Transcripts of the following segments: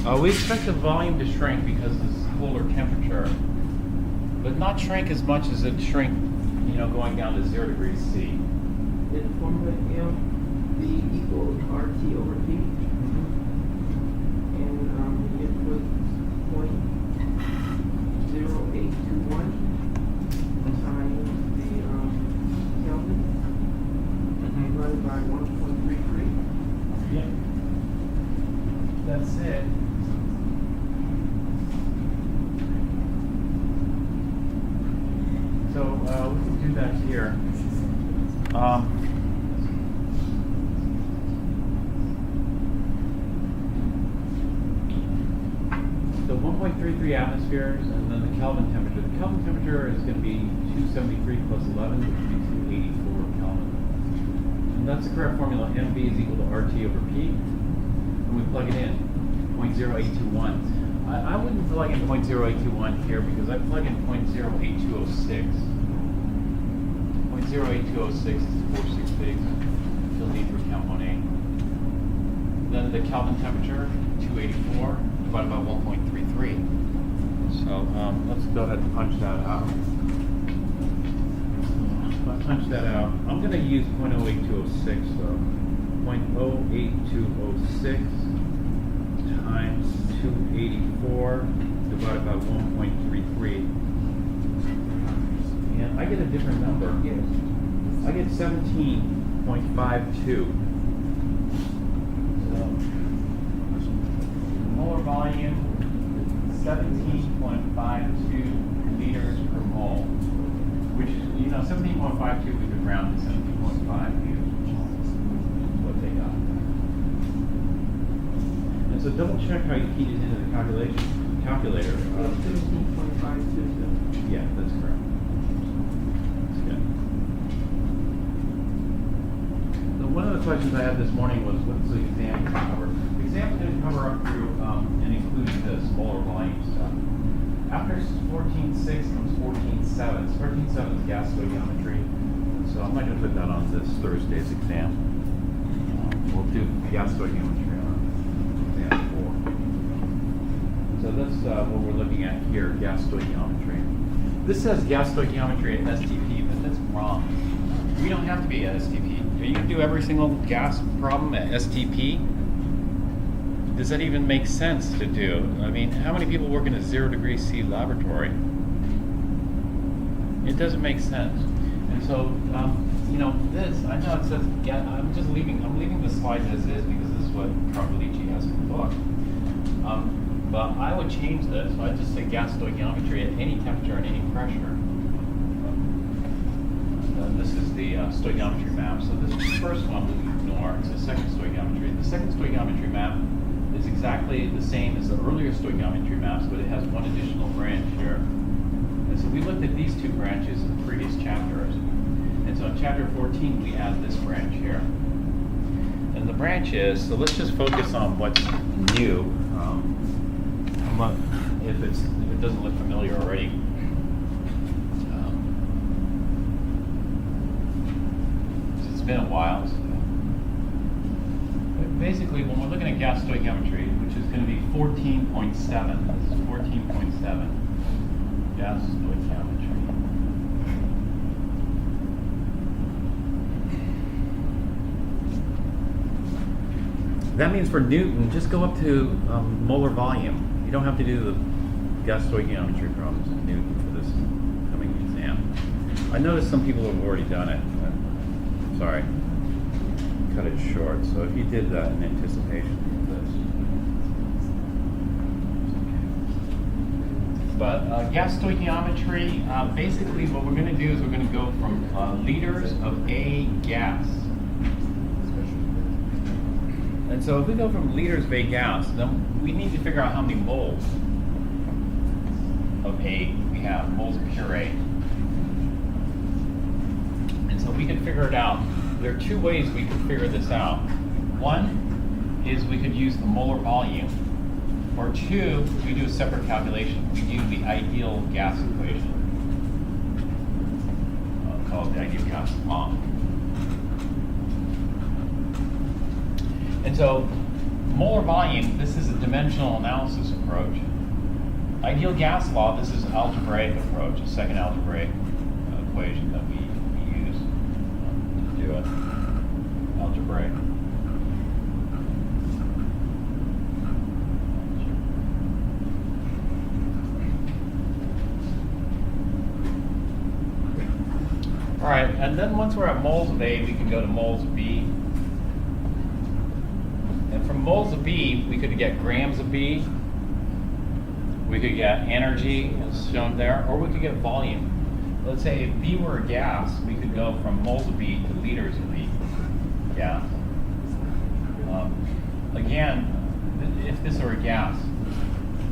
We expect the volume to shrink because of this cooler temperature, but not shrink as much as it shrink, going down to 0 degrees C. In formula M, V equals RT over P. And it was 0.0821 times the Kelvin divided by 1.33. Yeah. That's it. So we can do that here. So 1.33 atmospheres, and then the Kelvin temperature. The Kelvin temperature is going to be 273 plus 11, which would be 284 Kelvin. And that's the correct formula. MV is equal to RT over P. And we plug it in, 0.0821. I wouldn't plug in 0.0821 here because I plug in 0.08206. 0.08206 is 468. You'll need for count 1A. Then the Kelvin temperature, 284 divided by 1.33. So let's go ahead and punch that out. If I punch that out, I'm going to use 0.08206 though. 0.08206 times 284 divided by 1.33. And I get a different number. Yes. I get 17.52. So, molar volume, 17.52 liters per mole. Which, 17.52 we could round to 17.5 liters per mole. That's what they got. And so double check how you keyed it into the calculator. 17.52. Yeah, that's correct. One of the questions I had this morning was, what's the exam going to cover? The exam is going to cover up through and include this molar volume stuff. After 14.6 comes 14.7. 14.7 is gas stoichiometry. So I'm not going to put that on this Thursday's exam. We'll do gas stoichiometry on exam 4. So that's what we're looking at here, gas stoichiometry. This says gas stoichiometry at STP, but that's wrong. We don't have to be at STP. You can do every single gas problem at STP. Does that even make sense to do? I mean, how many people work in a 0 degree C laboratory? It doesn't make sense. And so, this, I know it says, I'm leaving the slide as is because this is what Carpelici has in the book. But I would change this. So I'd just say gas stoichiometry at any temperature and any pressure. This is the stoichiometry map. So this first one we ignore. It's the second stoichiometry. The second stoichiometry map is exactly the same as the earlier stoichiometry maps, but it has one additional branch here. And so we looked at these two branches in the previous chapters. And so in chapter 14, we add this branch here. And the branch is, so let's just focus on what's new. If it doesn't look familiar already. It's been a while. So. But basically, when we're looking at gas stoichiometry, which is going to be 14.7, this is 14.7, gas stoichiometry. That means for Newton, just go up to molar volume. You don't have to do the gas stoichiometry problems in Newton for this coming exam. I noticed some people have already done it. Sorry, cut it short. So if you did that in anticipation of this. But gas stoichiometry, basically what we're going to do is we're going to go from liters of a gas. And so if we go from liters of a gas, then we need to figure out how many moles of A we have, moles of pure A. And so we can figure it out. There are two ways we could figure this out. One is we could use the molar volume, or two, we do a separate calculation. We do the ideal gas equation. I'll call it the ideal gas law. And so molar volume, this is a dimensional analysis approach. Ideal gas law, this is an algebraic approach, a second algebraic equation that we use to do it. Algebraic. All right, and then once we're at moles of A, we can go to moles of B. And from moles of B, we could get grams of B. We could get energy, as shown there, or we could get volume. Let's say if B were a gas, we could go from moles of B to liters of B gas. Again, if this were a gas,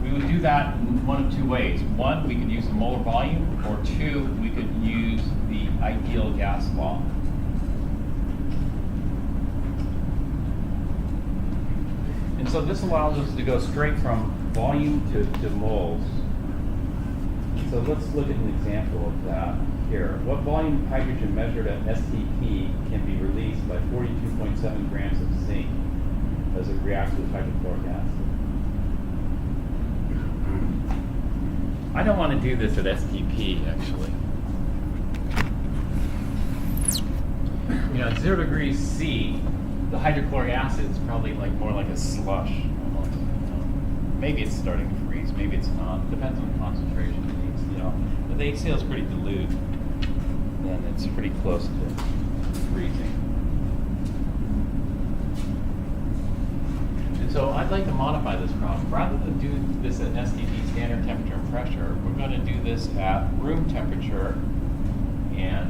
we would do that in one of two ways. One, we could use the molar volume, or two, we could use the ideal gas law. And so this allows us to go straight from volume to moles. So let's look at an example of that here. What volume of hydrogen measured at STP can be released by 42.7 grams of zinc as it reacts with hydrochloric acid? I don't want to do this at STP, actually. You know, at 0 degrees C, the hydrochloric acid is probably like more like a slush. Almost. Maybe it's starting to freeze, maybe it's not. Depends on the concentration of the HCl. But the HCl is pretty dilute, and it's pretty close to freezing. And so I'd like to modify this problem. Rather than do this at STP, standard temperature and pressure, we're going to do this at room temperature and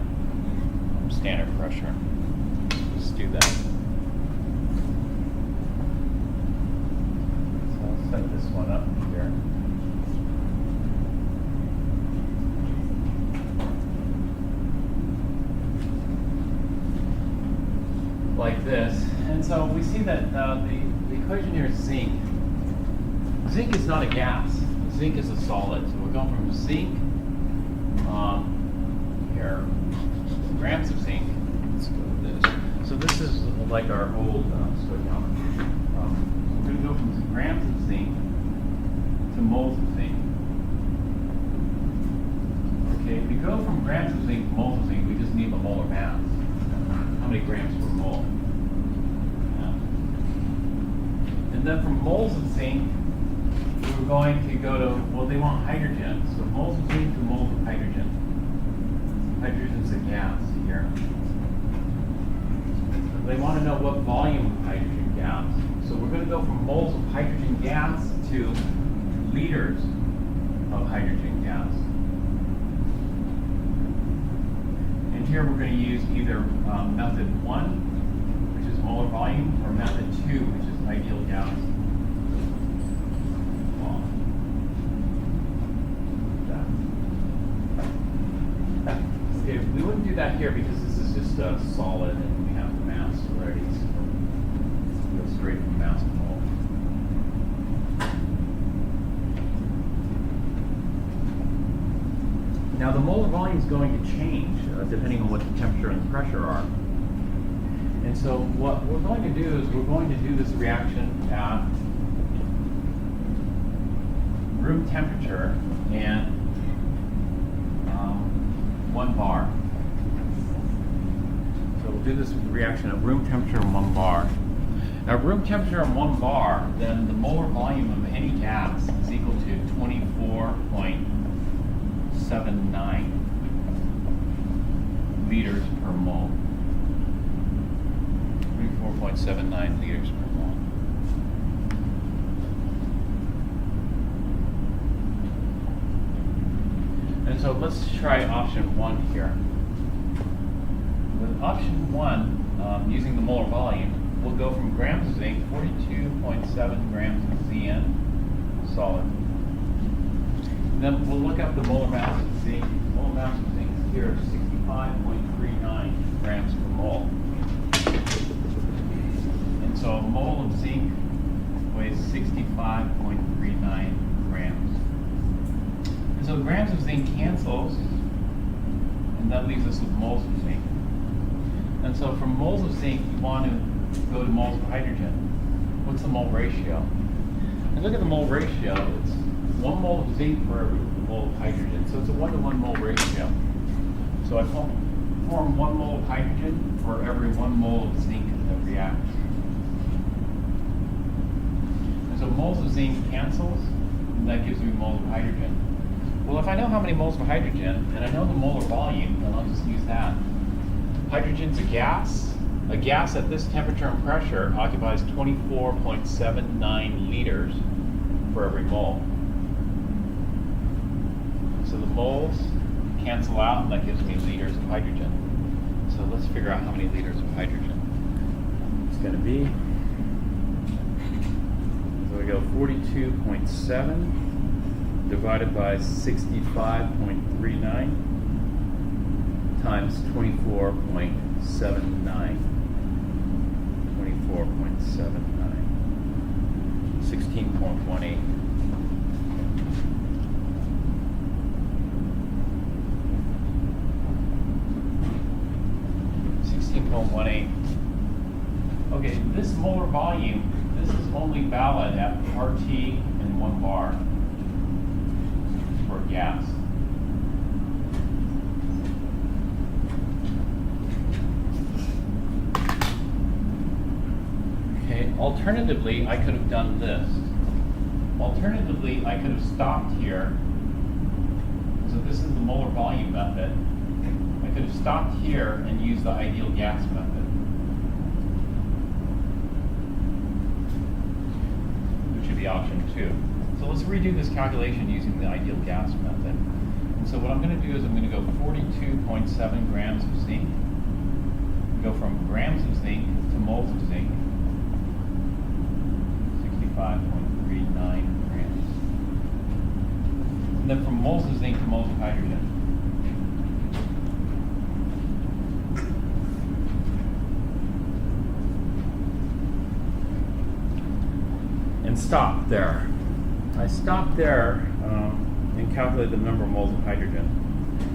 standard pressure. Let's do that. So I'll set this one up here. Like this. And so we see that the equation here is zinc. Zinc is not a gas. Zinc is a solid. So we're going from zinc here, grams of zinc. Let's go with this. So this is like our old stoichiometry. We're going to go from grams of zinc to moles of zinc. Okay, if we go from grams of zinc to moles of zinc, we just need the molar mass. How many grams per mole? Yeah. And then from moles of zinc, we're going to go to, well, they want hydrogen. So moles of zinc to moles of hydrogen. Hydrogen is a gas here. They want to know what volume of hydrogen gas. So we're going to go from moles of hydrogen gas to liters of hydrogen gas. And here we're going to use either method 1, which is molar volume, or method 2, which is ideal gas law. Okay, we wouldn't do that here because this is just a solid and we have the mass already. So we'll go straight from mass to mole. Now the molar volume is going to change depending on what the temperature and the pressure are. And so what we're going to do is we're going to do this reaction at room temperature and 1 bar. So we'll do this reaction at room temperature and 1 bar. Now room temperature and 1 bar, then the molar volume of any gas is equal to 24.79 liters per mole. 24.79 liters per mole. And so let's try option 1 here. With option 1, using the molar volume, we'll go from grams of zinc, 42.7 grams of Zn, solid. And then we'll look up the molar mass of zinc. Molar mass of zinc is here, 65.39 grams per mole. And so a mole of zinc weighs 65.39 grams. And so grams of zinc cancels, and that leaves us with moles of zinc. And so from moles of zinc, you want to go to moles of hydrogen. what's the mole ratio? And look at the mole ratio. It's 1 mole of zinc for every mole of hydrogen. So it's a 1-to-1 mole ratio. So I form 1 mole of hydrogen for every 1 mole of zinc that reacts. And so moles of zinc cancels, and that gives me moles of hydrogen. Well, if I know how many moles of hydrogen, and I know the molar volume, then I'll just use that. Hydrogen's a gas. A gas at this temperature and pressure occupies 24.79 liters for every mole. So the moles cancel out, and that gives me liters of hydrogen. So let's figure out how many liters of hydrogen it's going to be. So we go 42.7 divided by 65.39 times 24.79. 24.79. 16.18. Okay, this molar volume, this is only valid at RT in 1 bar for gas. Okay, alternatively, I could have done this. Alternatively, I could have stopped here. So this is the molar volume method. I could have stopped here and used the ideal gas method. Which would be option 2. So let's redo this calculation using the ideal gas method. And so what I'm going to do is I'm going to go 42.7 grams of zinc. Go from grams of zinc to moles of zinc. 65.39 grams. And then from moles of zinc to moles of hydrogen. And stop there. I stopped there and calculated the number of moles of hydrogen.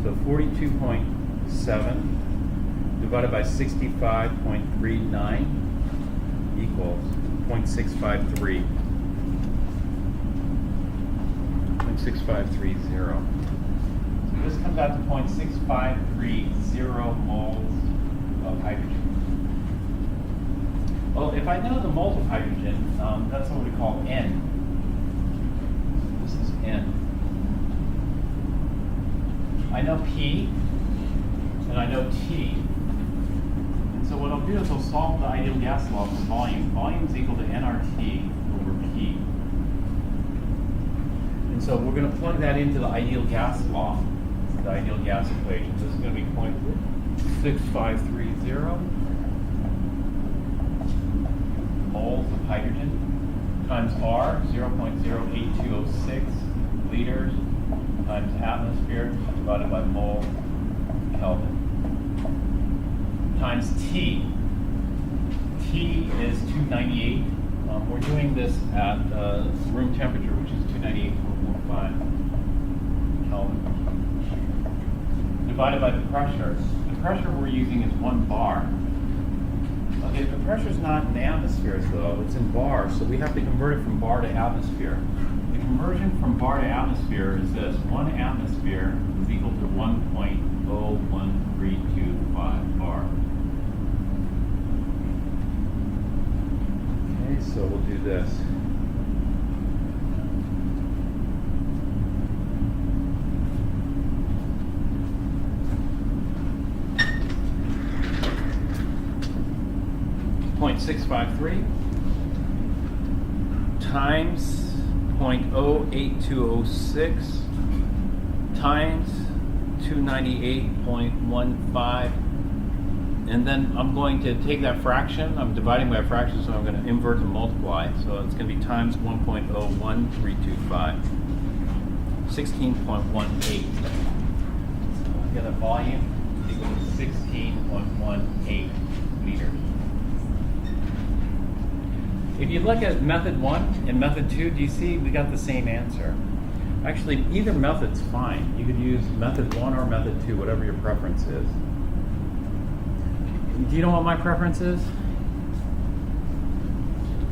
So 42.7 divided by 65.39 equals 0.653. 0.6530. So this comes out to 0.6530 moles of hydrogen. Well, if I know the moles of hydrogen, that's what we call N. This is N. I know P, and I know T. And so what I'll do is I'll solve the ideal gas law for volume. Volume is equal to nRT over P. And so we're going to plug that into the ideal gas law, the ideal gas equation. This is going to be 0.6530 moles of hydrogen times R, 0.08206 liters times atmosphere divided by mole Kelvin times T. T is 298. We're doing this at room temperature, which is 298.15 Kelvin, divided by the pressure. The pressure we're using is 1 bar. Okay, the pressure's not in the atmosphere, though. It's in bars, so we have to convert it from bar to atmosphere. The conversion from bar to atmosphere is this. 1 atmosphere is equal to 1.01325 bar. Okay, so we'll do this. .653 times 0.08206 times 298.15, and then I'm going to take that fraction. I'm dividing by a fraction, so I'm going to invert and multiply. So it's going to be times 1.01325, 16.18. So I get a volume equal to 16.18 liters. If you look at method 1 and method 2, do you see we got the same answer? Actually, either method's fine. You could use method 1 or method 2, whatever your preference is. Do you know what my preference is?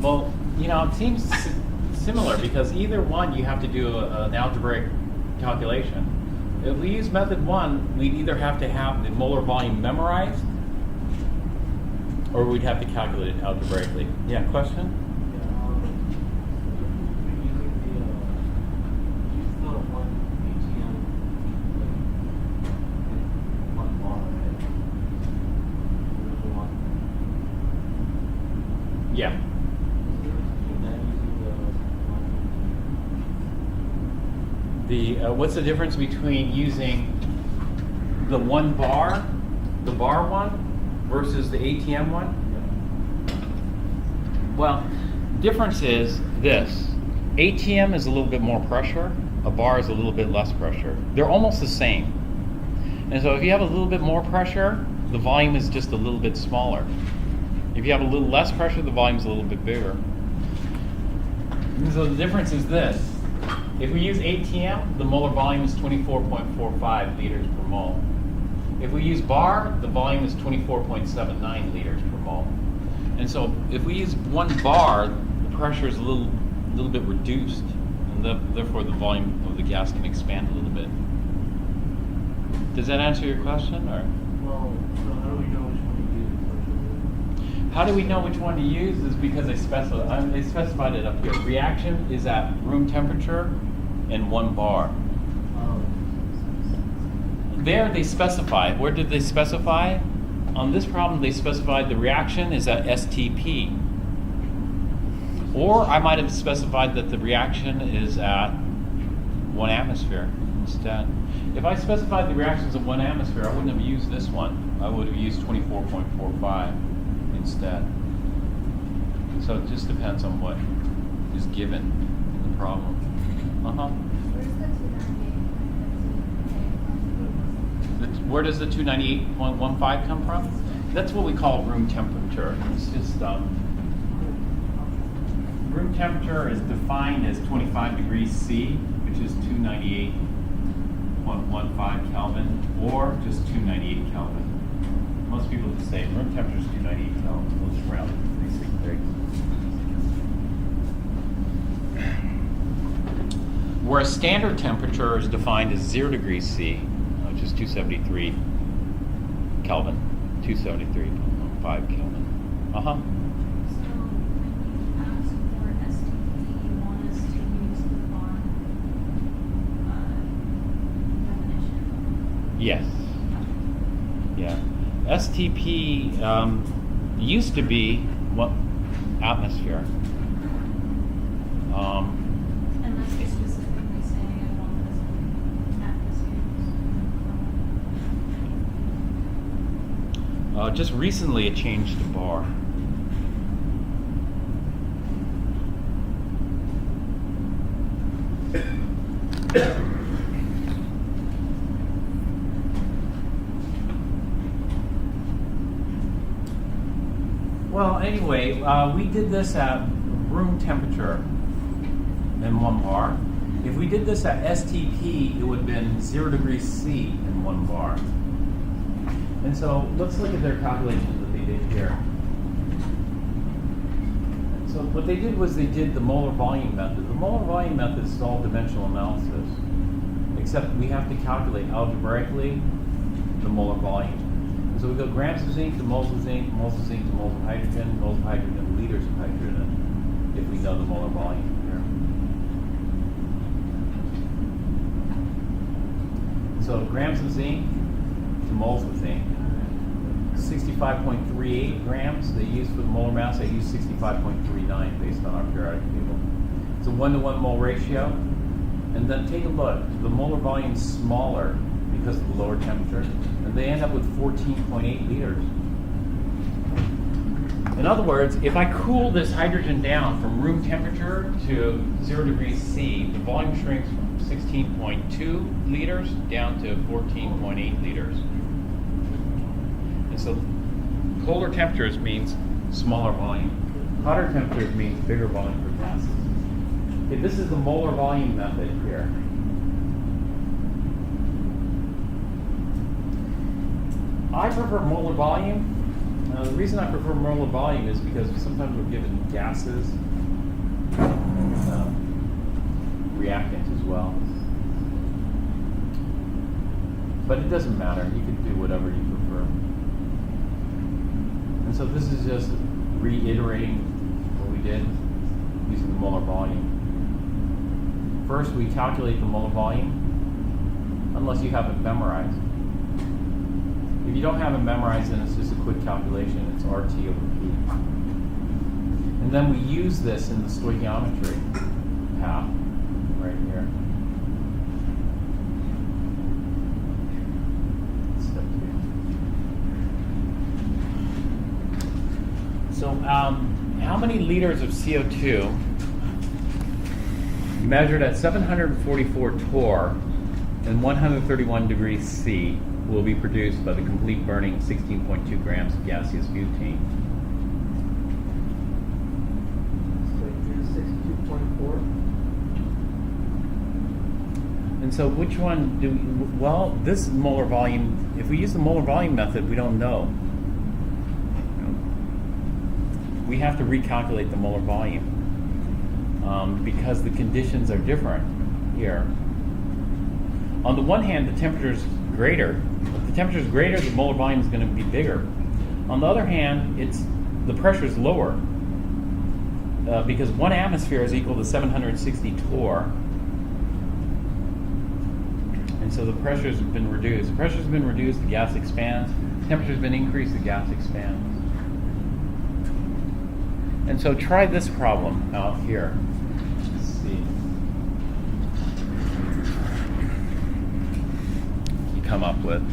Well, You know, it seems similar because either one you have to do an algebraic calculation. If we use method 1, we'd either have to have the molar volume memorized or we'd have to calculate it algebraically. Yeah, question? Yeah. What's the difference between using the one bar, the bar one, versus the ATM one? Well, difference is this. ATM is a little bit more pressure, a bar is a little bit less pressure. They're almost the same. And so if you have a little bit more pressure, the volume is just a little bit smaller. If you have a little less pressure, the volume is a little bit bigger. And so the difference is this. If we use ATM, the molar volume is 24.45 liters per mole. If we use bar, the volume is 24.79 liters per mole. And so if we use one bar, the pressure is a little bit reduced, and therefore the volume of the gas can expand a little bit. Does that answer your question, or? Well, so how do we know which one to use? How do we know which one to use? Is because they specified it up here. Reaction is at room temperature and 1 bar. There they specify. Where did they specify? On this problem, they specified the reaction is at STP. Or I might have specified that the reaction is at 1 atmosphere instead. If I specified the reactions at 1 atmosphere, I wouldn't have used this one. I would have used 24.45 instead. So it just depends on what is given in the problem. Where does the 298.15 come from? That's what we call room temperature. It's just room temperature is defined as 25 degrees C, which is 298.15 Kelvin, or just 298 Kelvin. Most people just say room temperature is 298 Kelvin. We'll just round it to 363. Whereas standard temperature is defined as 0 degrees C, which is 273 Kelvin, 273.5 Kelvin. So when you ask for STP, you want us to use the bar definition? Yes. Yeah. STP used to be what atmosphere. Unless you're specifically saying I want this atmosphere. Just recently it changed to bar. Well, anyway, we did this at room temperature in 1 bar. If we did this at STP, it would have been 0 degrees C in 1 bar. And so let's look at their calculations that they did here. So what they did was they did the molar volume method. The molar volume method is all dimensional analysis, except we have to calculate algebraically the molar volume. And so we go grams of zinc to moles of zinc, moles of zinc to moles of hydrogen, liters of hydrogen, if we know the molar volume here. So grams of zinc to moles of zinc. 65.38 grams they use for the molar mass. I use 65.39 based on our periodic table. It's a 1-to-1 mole ratio. And then take a look. The molar volume is smaller because of the lower temperature. And they end up with 14.8 liters. In other words, if I cool this hydrogen down from room temperature to 0 degrees C, the volume shrinks from 16.2 liters down to 14.8 liters. And so colder temperatures means smaller volume. Hotter temperatures means bigger volume for gases. Okay, this is the molar volume method here. I prefer molar volume. The reason I prefer molar volume is because sometimes we're given gases well. But it doesn't matter. You can do whatever you prefer. And so this is just reiterating what we did using the molar volume. First, we calculate the molar volume, unless you have it memorized. If you don't have it memorized, then it's just a quick calculation. It's RT over P. And then we use this in the stoichiometry path right here. Step 2. So, how many liters of CO2 measured at 744 torr and 131 degrees C will be produced by the complete burning 16.2 grams of gaseous butane? So here's 62.4. And so which one do we, well, this molar volume, if we use the molar volume method, we don't know. We have to recalculate the molar volume because the conditions are different here. On the one hand, the temperature is greater. If the temperature is greater, the molar volume is going to be bigger. On the other hand, the pressure is lower because 1 atmosphere is equal to 760 torr. And so the pressure has been reduced. The pressure has been reduced, the gas expands. Temperature has been increased, the gas expands. And so try this problem out here. Let's see. You come up with.